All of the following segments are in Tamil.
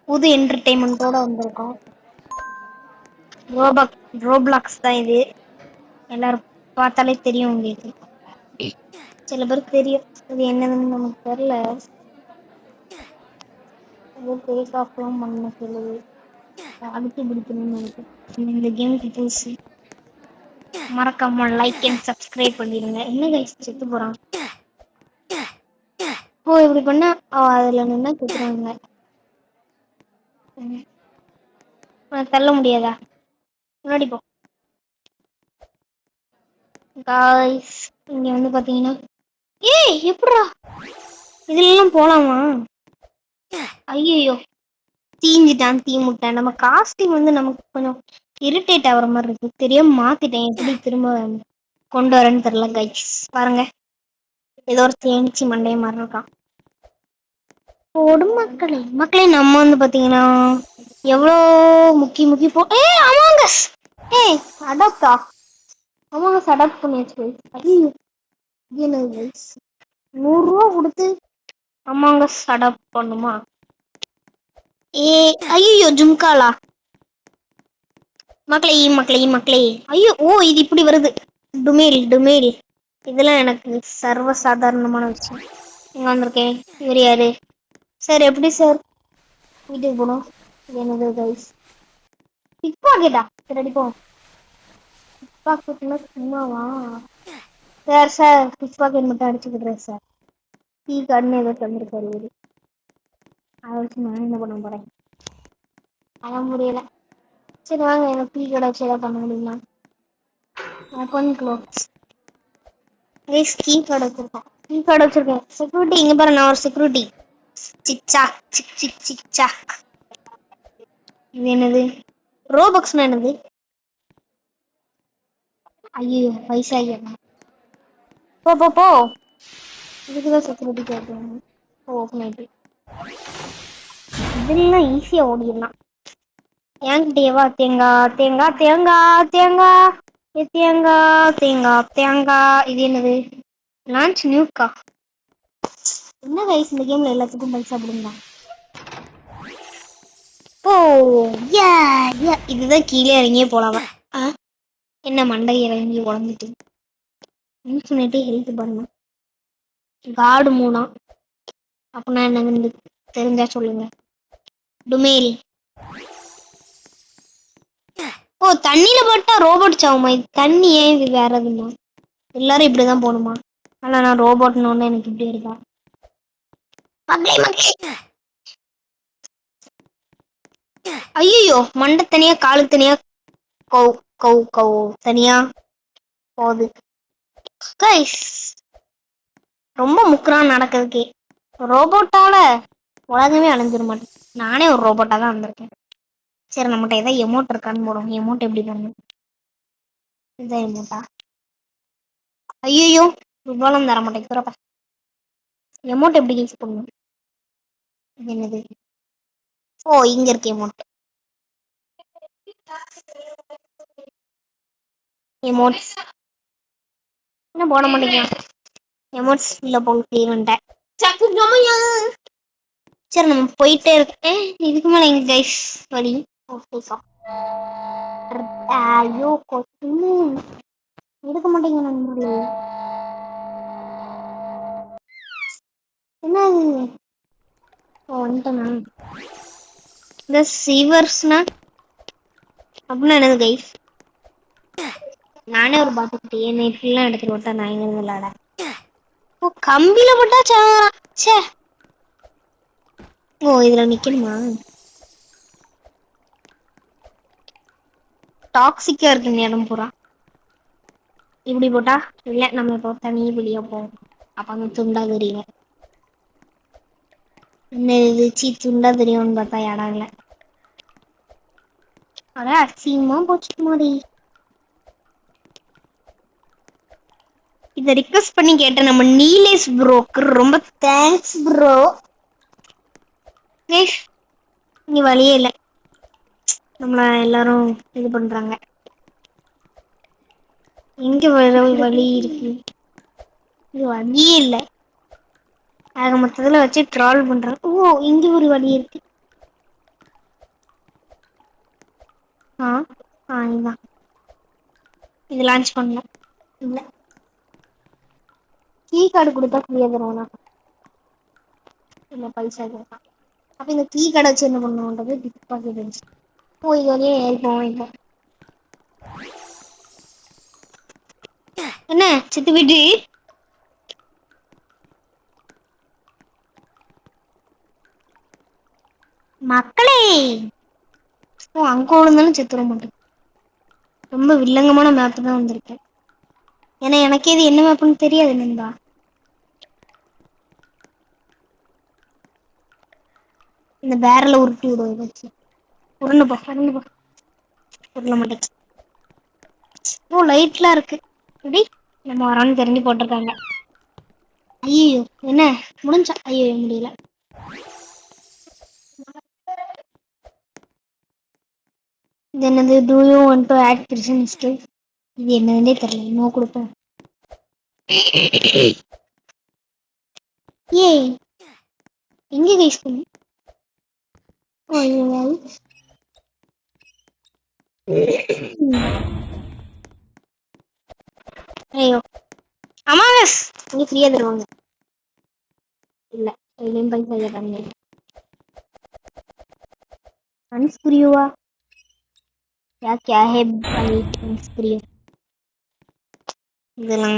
புது என்டர்டைன்மெண்ட்டோட வந்திருக்கோம். ரோப்ளாக்ஸ் தான் இது. எல்லாரும் பார்த்தாலே தெரியும் உங்களுக்கு. சில பேருக்கு தெரியும் இது என்னதுன்னு நமக்கு தெரியல. டேக் ஆஃப்லாம் பண்ண சொல்லுது. அதுக்கு பிடிக்கணும்னு நினைக்கிறேன். இந்த கேமுக்கு புதுசு. மறக்காம லைக் அண்ட் சப்ஸ்கிரைப் பண்ணிடுங்க. என்ன கைஸ் செத்து போறான்? ஓ இப்படி பண்ணா அதுல நின்னா செத்துறாங்க. தள்ள முடியாதா? முன்னாடி போ காய்ஸ். இங்க வந்து பாத்தீங்கன்னா ஏய் எப்படா இதுல போலாமா? ஐயோ தீஞ்சிட்டான் தீ முட்டை. நம்ம காஸ்டியூம் வந்து நமக்கு கொஞ்சம் இரிட்டேட் ஆகுற மாதிரி இருக்கு. தெரியாம மாத்திட்டேன். எப்படி திரும்ப கொண்டு வரேன்னு தெரியல கைஸ். பாருங்க ஏதோ ஒரு தேனிச்சு மண்டைய மாதிரி இருக்கான். போடும் மக்களே மக்களே நம்ம வந்து பாத்தீங்கன்னா எவ்வளோ முக்கி போ. அமாங்கஸ் அடாப்டா அமாங்கஸ் அடாப்ட் பண்ணியாச்சு. ஐயோ என்னது கைஸ் 100 ரூபா கொடுத்து அமாங்கஸ் அடாப்ட் பண்ணுமா? ஐயோ ஜும்காலா மக்களே ஐயோ இது இப்படி வருது. டுமேல் இதெல்லாம் எனக்கு சர்வ சாதாரணமான விஷயம். இங்க வந்திருக்கேன். இவர் யாரு சார்? எப்படி சார் வீட்டுக்கு போகணும்? என்னது கைஸ் பிக் பாக்கெட்டா? சரி அடிப்போம். பிக் பாக்கெட்னா சும்மாவா சார் பிக் பாக்கெட் மட்டும் அடிச்சுக்கிட்டுறேன் சார். டீ கார்டுன்னு ஏதோ தந்துருக்காரு இவரு. அதை வச்சு நான் என்ன பண்ண போறேன்? அதான் முடியல. சரி வாங்க எனக்கு டீ கடை வச்சு ஏதாவது பண்ண முடியுமா? கீ கார்டு வச்சிருக்கேன். செக்யூரிட்டி இங்க பாரு, நான் ஒரு செக்யூரிட்டி. சிக் இது என்னது? ரோபக்ஸ்னா என்னது? ஐயோ பைசா போ இதுக்குதான் செக்யூரிட்டி கேட்கணும். ஓப்பன் ஆயிட்டு இதெல்லாம் ஈஸியா ஓடிடலாம். என்கிட்டேவா தேங்காய். இது என்னது? லான்ச் நியூக்கா? என்ன கைஸ் இந்த கேம்ல எல்லாத்துக்கும் பைசா போடுங்க. இதுதான் கீழே இறங்கியே போலாமா? என்ன மண்டை இறங்கி உடஞ்சிட்டு இன்ஃபினிட்டி ஹெல்த் பாருங்க. கார்டு 3 அப்படின்னா என்னன்னு தெரிஞ்சா சொல்லுங்க. டுமேல் தண்ணியில போட்டா ரோபோட் சாவுமா? இது தண்ணி ஏன் இது வேற எதுமா? எல்லாரும் இப்படிதான் போகணுமா? ஆனா நான் ரோபோட்னு ஒண்ணு எனக்கு இப்படி இருக்கா? ஐயோ மண்டை தனியா காலு தனியா கவு தனியா போகுது. கைஸ் ரொம்ப முக்கிரம் நடக்குதுக்கே. ரோபோட்டால உலகமே அழிஞ்சிட மாட்டேன். நானே ஒரு ரோபோட்டா தான் வந்திருக்கேன். சரி நம்மகிட்ட ஏதாவது எமௌண்ட் இருக்கான்னு போடுவோம். எமௌண்ட் எப்படி பண்ணணும்? இதான் எமௌண்டா? ஐயோ ரூபாலும் தர மாட்டேங்கிறப்ப எமௌண்ட் எப்படி யூஸ் பண்ணணும்? என்னது? இங்க இருக்கு எமௌண்ட். எமௌண்ட்ஸ் என்ன போட மாட்டேங்க? எமௌண்ட்ஸ் இல்ல போங்க பண்ணிட்டேன். சரி நம்ம போயிட்டே இருக்கேன். இதுக்கு மேல எங்க கைஸ் வழி? ஐயோ கொத்துன்னு எடுக்க மாட்டேங்க நண்பர்களே. என்ன வந்துட்டேனா? இந்த சீவர்ஸ்னா அப்படின்னா என்னது கைஸ்? நானே ஒரு பாத்துக்கிட்டே நெட்லாம் எடுத்துட்டு விட்டா நான் எங்க விளையாட? கம்பியில போட்டா சாவறான். சே இதுல நிக்கணுமா? டாக்ஸிக்கா இருக்கு இந்த இடம் பூரா. இப்படி போட்டா இல்ல நம்ம இப்போ தனி வெளியே போவோம். அப்ப அந்த துண்டா தெரியும். இந்த இது துண்டா தெரியும்னு பார்த்தா இடம் இல்லை. அதான் அசிங்கமா போச்சு மாதிரி. இதை ரிக்வெஸ்ட் பண்ணி கேட்டேன் நம்ம நீலேஷ் ப்ரோக்கு. ரொம்ப தேங்க்ஸ் ப்ரோ. இங்க வழியே இல்லை. நம்மள எல்லாரும் இது பண்றாங்க. எங்க வழி இருக்கு? இது வழியே இல்லை. ஆக மொத்தத்துல வச்சு ட்ரால் பண்றாங்க. இங்க ஒரு வழி இருக்கு. ஆ ஆ இதுதான். இது லான்ச் பண்ணலாம். இல்ல கீ கார்டு கொடுத்தா ஃப்ரீயா தருவானா? இல்ல பைசா கேட்கான். அப்ப இந்த கீ கார்டை வச்சு என்ன பண்ணுவோன்றது பிக் பாக்கெட் இருந்துச்சு. ஓ இது வழியே ஏறிப்போம் இப்போ. என்ன சித்து வீட்டு மக்களே. ஓ அங்க விழுந்தாலும் செத்துட மாட்டேன். ரொம்ப வில்லங்கமான மேப் தான் வந்திருக்கேன். ஏன்னா எனக்கே இது என்ன மேப்னு தெரியாது நண்பா. இந்த பேரல உருட்டி விடுவோம் வச்சு. உருண்டுப்பா உருண்டுப்பா. உருள மாட்டேச்சு. ஓ லைட்லாம் இருக்கு. எப்படி நம்ம வரோன்னு தெரிஞ்சு போட்டிருக்காங்க. ஐயோ என்ன முடிஞ்சா? ஐயோ முடியல. இது என்னது? Do you want to add Krishnan skill? இது என்னதுன்னே தெரியல. இன்னும் கொடுப்போம். ஏ எங்க கைஸ் பண்ணி? ஓ ஐயோ அமாங்கஸ் இங்க ஃப்ரீயா தருவாங்க. இல்ல இதுலயும் பைசா கேட்டாங்க. அன்ஸ்கிரியூவா யா क्या है भाई அன்ஸ்கிரியூ? இதெல்லாம்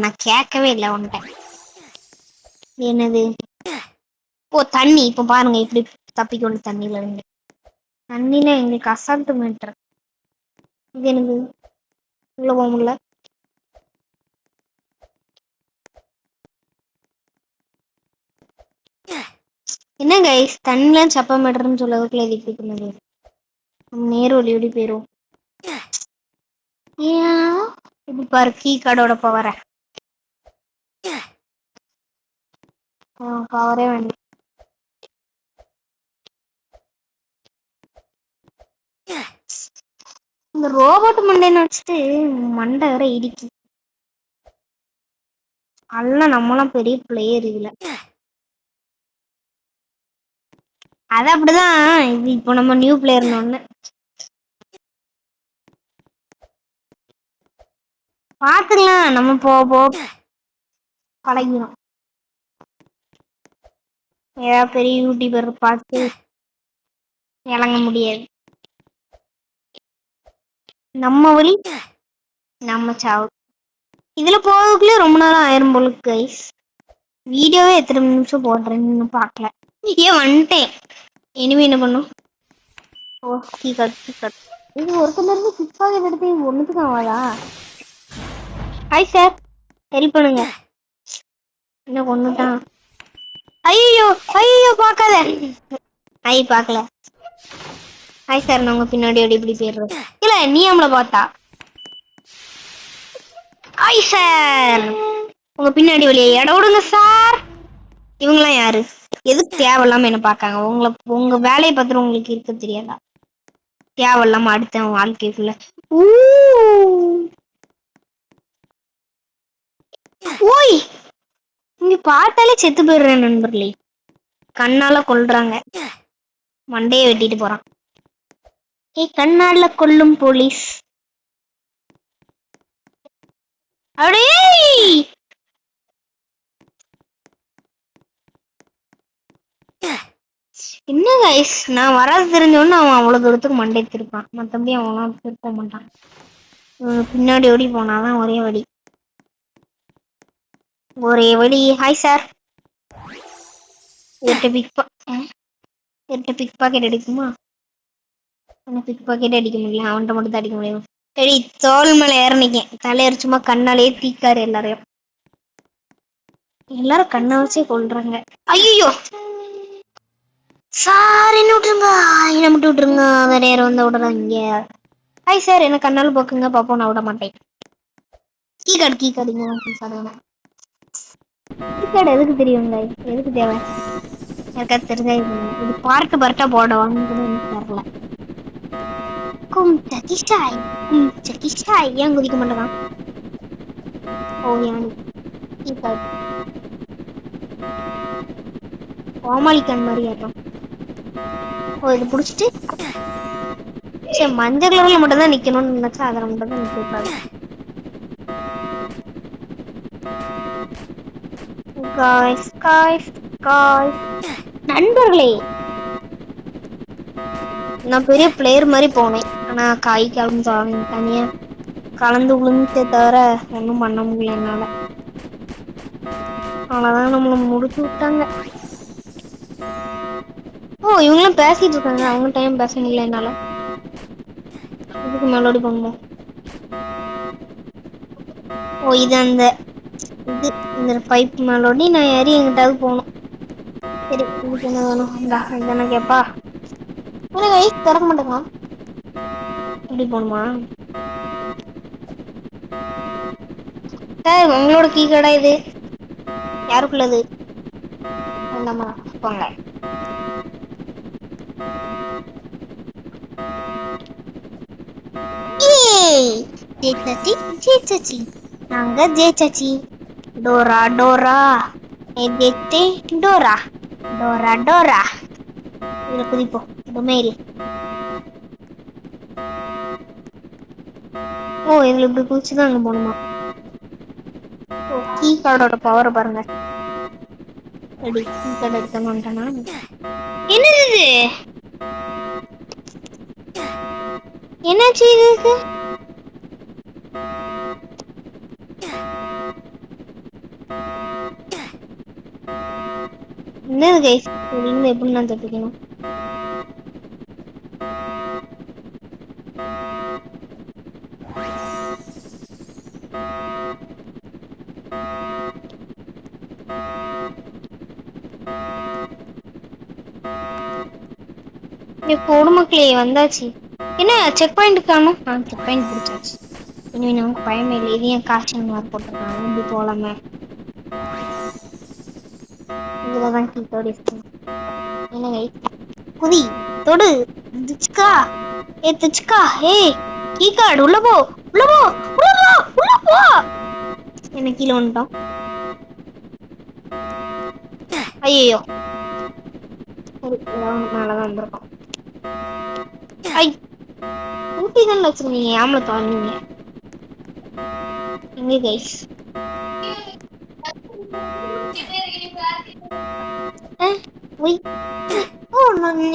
நான் கேட்கவே இல்லை உன்கிட்ட. என்னது? ஓ தண்ணி. இப்ப பாருங்க இப்படி தப்பிக்கொண்டு தண்ணியில இருந்து. தண்ணில எங்களுக்கு அசால்ட் மீட்டர். இது எனக்கு உள்ள போக முடியல. என்ன கைஸ் தண்ணிலாம் சப்ப மீட்டர்னு சொல்லதுக்குள்ள இது இப்படி பண்ணுது. நேரு ஒளி ஓடி போயிரும். ஏன் இப்படி பாரு கீ கார்டோட பவர. பவரே வேண்டாம். இந்த ரோபோட் மண்டைன்னு வச்சுட்டு மண்டை வேற இடிக்கு. அல்ல நம்மளாம் பெரிய பிளேயர் இதுல. அது அப்படிதான். இது இப்போ நம்ம நியூ பிளேயர்னு ஒண்ணு பாத்துக்கலாம். நம்ம போ பழகிடும். ஏதாவது பெரிய யூடியூபர் பார்த்து இறங்க முடியாது. நம்ம வழி நம்ம சாவு. இதுல போறதுக்குள்ளே ரொம்ப நேரம் ஆயிரம் போல கைஸ். வீடியோவே எத்தனை நிமிஷம் போடுறேன்னு பார்க்கல. ஏன் வந்துட்டேன். இனிமே என்ன பண்ணும்? ஓ கீ கார்டு. இது ஒருத்தர் இருந்து சிக்ஸாக எடுத்து ஒண்ணுத்துக்கு ஆகாதா? ஹாய் சார் ஹெல்ப் பண்ணுங்க. என்ன கொண்டுட்டான்? ஐயோ ஐயோ பார்க்காத. ஐ பார்க்கல. ஹாய் சார் நான் உங்க பின்னாடி ஓடி இப்படி போயிடுறது. இல்ல நீ நம்மள பார்த்தா. ஹாய் சார் உங்க பின்னாடி வழியே இடம் விடுங்க சார். இவங்கெல்லாம் யாரு? எதுக்கு தேவையில்லாம என்ன பார்க்காங்க? உங்க வேலையை பத்திரம் உங்களுக்கு இருக்க தெரியாதா? தேவையில்லாம அடுத்த வாழ்க்கைக்குள்ள ஓய் இங்க பார்த்தாலே செத்து போயிடுறேன் நண்பர்களே. கண்ணால கொல்றாங்க. மண்டையை வெட்டிட்டு போறான். ஏய் கண்ணால கொல்லும் போலீஸ். அப்படியே என்ன கைஸ் நான் வராது தெரிஞ்சோன்னு அவன் அவ்வளவு தூரத்துக்கு மண்டை திருப்பான். மற்றபடி அவன்லாம் திருப்ப மாட்டான். பின்னாடி ஓடி போனாதான் ஒரே வழி. Hi sir. பிக் பாக்கெட் அடிக்குமா? பிக் பாக்கெட் அடிக்க முடியல. அவன்கிட்ட மட்டும் தான் அடிக்க முடியும். சரி தோல் மேல ஏறனிக்கேன். தலையர் சும்மா கண்ணாலேயே தீக்காரு எல்லாரையும். எல்லாரும் கண்ணை வச்சே கொள்றாங்க. ஐயோ சார் என்ன விட்டுருங்க. என்ன மட்டும் விட்டுருங்க. வேற யாரும் வந்தா விடுறாங்க. ஹாய் சார் என்ன கண்ணால போக்குங்க பாப்போம். நான் விட மாட்டேன். கீ கார்டுங்க. கீ கார்டு எதுக்கு தெரியுங்க? எதுக்கு தேவை? யாருக்காவது தெரிஞ்சா இது பார்ட்டா போடுவான்னு கூட எனக்கு தெரியல. ஏன் குதிக்க மாட்டேதான்? ஓ ஏன் கீ கார்டு கோமாளிக்கன் மாதிரி ஆட்டம். ஓ இது புடிச்சிட்டு சரி மஞ்சள் கலர்ல மட்டும் தான் நிக்கணும்னு நினைச்சா அதுல மட்டும் தான் நிக்க கூடாது. காய்ஸ் காய்ஸ் காய்ஸ் நண்பர்களே, நான் பெரிய பிளேயர் மாதிரி போனேன். ஆனா காய் கலந்து தனியா கலந்து விழுந்துட்டே தவிர ஒன்றும் பண்ண முடியல என்னால. அவ்வளவுதான், நம்மள முடிச்சு விட்டாங்க. ஓ இவங்கெல்லாம் பேசிட்டு இருக்காங்க, அவங்க டைம் பேச முடியல என்னால. இதுக்கு மெலோடி பண்ணுவோம். ஓ இது அந்த இது இந்த பைப் மெலோடி. நான் ஏறி எங்கிட்டாவது போகணும். சரி இதுக்கு என்ன வேணும்? இதானே கேப்பா. திறக்க மாட்டேங்க. இப்படி போகணுமா சார்? உங்களோட கீ கடா இது யாருக்குள்ளது? வேண்டாமா போங்க. ஜெயிச்சாச்சி, நாங்க ஜெயிச்சாச்சி. டோரா டோரா எகெட்டே டோரா டோரா டோரா. இதுல குதிப்போம். டொமேல். ஓ இதுல இப்படி குதிச்சுதான் அங்க போகணுமா? ஓ கீ கார்டோட பவரை பாருங்க. ரெடி கீ கார்டு எடுக்கணும் வந்துட்டானா? என்னது இது? என்னாச்சு இதுக்கு? என்னது கைஸ்? இருந்து எப்படி நான் தப்பிக்கணும்? பொதுமக்களே வந்தாச்சு. என்ன செக் பாயிண்ட் காணும்? செக் பாயிண்ட் பிடிச்சாச்சு. இனிமே நமக்கு பயமே இல்லை. இது ஏன் காய்ச்சல் மார்க் போட்டிருக்காங்க? இப்படி போலாமே. இதுலதான் கீட்டோட இருக்கு. என்னங்க குதி தொடு துச்சுக்கா. துச்சுக்கா. கீ கார்டு உள்ள போ உள்ள போ உள்ள போ உள்ள போ. என்ன கீழே வந்துட்டோம். ஐயோ மேலதான் வந்திருக்கோம். ஐ ஊட்டி தான் வச்சிருந்தீங்க. ஆமல தோணுங்க எங்க கைஸ்?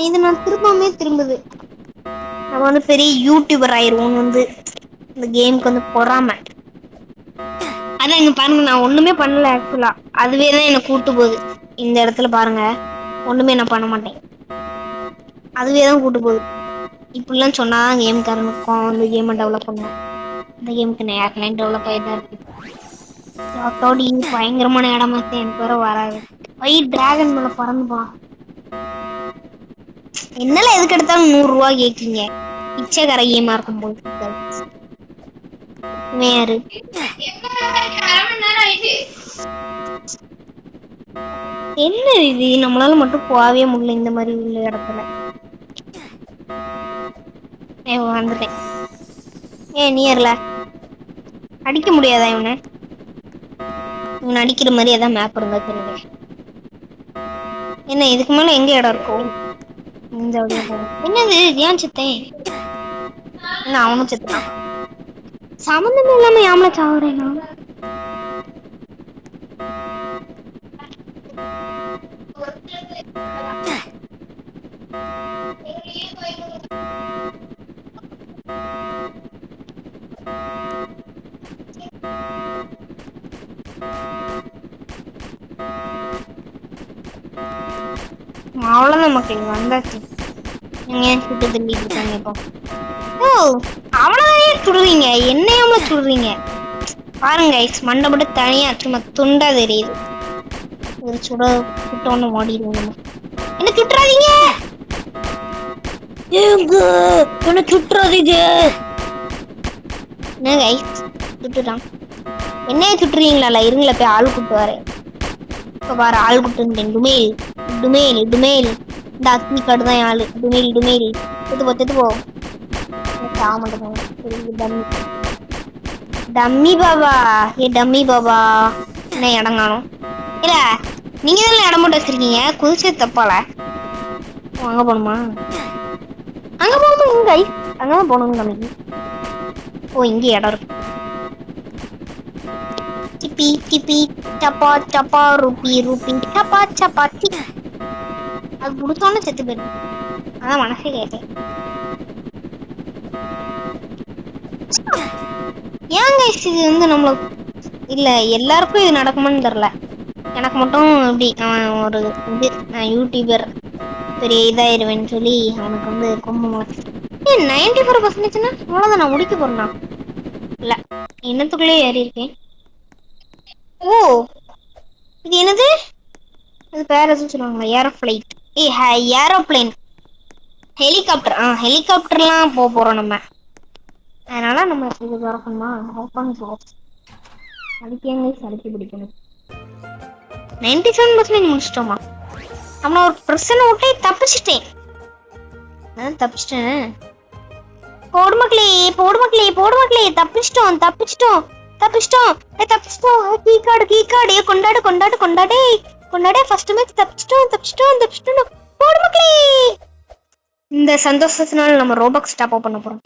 இது நான் திரும்பவுமே திரும்புது. நம்ம வந்து பெரிய யூடியூபர் ஆயிருவோம் வந்து இந்த கேமுக்கு வந்து பொறாம. அதான் இங்க பாருங்க, நான் ஒண்ணுமே பண்ணல ஆக்சுவலா. அதுவே தான் என்ன கூட்டு போகுது. இந்த இடத்துல பாருங்க, ஒண்ணுமே நான் பண்ண மாட்டேன். அதுவே தான் கூட்டு போகுது. இப்படிலாம் சொன்னாதான் கேம்காரனுக்கும் அந்த கேமை டெவலப் பண்ணுவோம். இந்த கேமுக்கு நேரம் டெவலப் ஆகிதான் இருக்கு. அதோட பயங்கரமான இடமா எனக்கு வேற வராது. டிராகன் மேல பறந்து போலாம். என்னால எதுக்கு எடுத்தாலும் 100 ரூபாய் கேட்கீங்க? பிச்சைக்கார கேமா இருக்கும் போது. யாரு என்ன இது? நம்மளால மட்டும் போகவே முடியல இந்த மாதிரி உள்ள இடத்துல. வந்துட்டேன். நீர்ல அடிக்க முடியாதா? இவனை அடிக்கிற மாதிரி ஏதாவது மேப் இருந்தா தெரியுங்க. என்ன இதுக்கு மேல எங்க இடம் இருக்கும்? இந்த வழியா போகும். என்னது ஏன் செத்தேன்? என்ன அவனும் செத்துட்டான். சம்மந்தமே இல்லாம யாமல சாவுறேனா? அவ்வளவுதான் மக்கள் வந்தாச்சு. நீங்க ஏன் சுட்டு தள்ளிட்டு இருக்காங்க இப்போ? ஓ அவ்வளவுதான் சுடுறீங்க? என்னையாமல சுடுறீங்க பாருங்க. மண்டை மட்டும் தனியா சும்மா துண்டா தெரியுது. ஒரு சுட்டோன்னு ஓடிடுவோம் நம்ம. என்ன சுட்டுறாதீங்க, என்ன சுட்டுறாதீங்க. என்ன கைஸ் சுட்டுட்டான். என்னைய சுட்டுறீங்களா? இருங்கள போய் ஆள் கூட்டு வரேன். இப்ப பாரு ஆள் கூட்டு. டுமேல் டுமேல் டுமேல். இந்த அக்னி கார்டு தான் ஆளு. டுமேல் டுமேல். தெத்து போ. டம்மி பாபா. டம்மி பாபா என்ன இடம் காணும்? இல்ல நீங்க தான் இடம் போட்டு வச்சிருக்கீங்க. குதிச்சது தப்பால. அங்க போகணுமா? அங்க போகணும். அங்கதான் போகணும்னு நினைக்கிறேன். ஓ இங்கே இடம் இருக்கு. டிப்பி டிப்பி டப்பா டப்பா ரூபி ரூபி டப்பா சப்பாத்தி. அது முடிச்சோன்னு செத்து போயிடும். அதான் மனசே கேட்டேன். ஏங்க இது வந்து நம்மளுக்கு இல்ல எல்லாருக்கும் இது நடக்குமான்னு தெரியல. எனக்கு மட்டும் இப்படி ஒரு இது யூடியூபர் பெரிய இதாயிருவேன்னு சொல்லி அவனுக்கு வந்து கொம்பு 94% அவ்வளோதான் நான் முடிக்க போறேன்னா இல்ல இன்னத்துக்குள்ளே ஏறி இருக்கேன். ஓ இது என்னது? அது பேர் எதுவும் சொல்லுவாங்களா? ஏரோஃபிளைட் ஏரோப்ளேன் ஹெலிகாப்டர். ஹெலிகாப்டர்லாம் போறோம் நம்ம. அதனால நம்ம இது திறக்கணுமா? ஓப்பன் போவோம். அதுக்கு எங்க சளிக்கு பிடிக்கணும். 97% முடிச்சிட்டோமா? நம்ம ஒரு பிரச்சனை விட்டே தப்பிச்சிட்டேன். தப்பிச்சிட்டேன். போடு மக்களே போடு மக்களே போடு மக்களே. தப்பிச்சிட்டோம் தப்பிச்சிட்டோம் தப்பிச்சிட்டோம் தப்பிச்சிட்டோம். கீ கார்டு கொண்டாடு கொண்டாடு கொண்டாடே கொண்டாடே. First match தப்பிச்சிட்டோம் தப்பிச்சிட்டோம் தப்பிச்சிட்டோம். போடு மக்களே. இந்த சந்தோஷத்தினால நம்ம ரோபாக்ஸ் டாப் அப் பண்ண போறோம்.